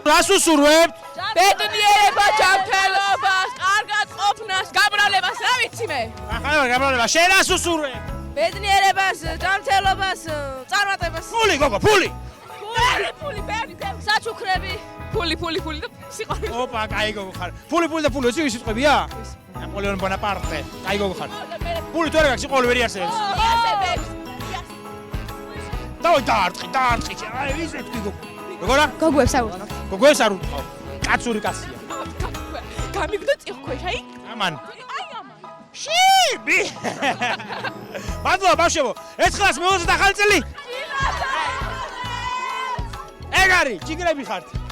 რას უსურვებთ? ბედნიერება, ჯანმრთელობას, კარგად ყოფნას, გაბრალებას, რა ვიცი მე. ახლა გაბრალება, შენ რას უსურვებ? ბედნიერებას, ჯანმრთელობას, წარმატებას. ფული, გოგო, ფული. ფული, ბერი, საჩუქრები. ფული და სიყვარული. ოპა, კაი გოგო ხარ. ფული და ფული, ვიცი ვის სიტყვებია? ნაპოლეონ ბონაპარტე. კაი გოგო ხარ. ფული თუ არ გაქვს, სიყვარული ვერ იარსებებს. იარსებებს. დაარტყი. აი, ვის ეთქვი გოგო? როგორა? გოგოებს აურთო. გოგოებს არ უთხოვ. კაცური კაცია. გამიგდო წიხქვეშ, აი? ამან. აი ამან. შიბი. მადლობა ბავშვებო. 900 მე 20 ახალი წელი. ეგ არის, ჭიგრები ხართ.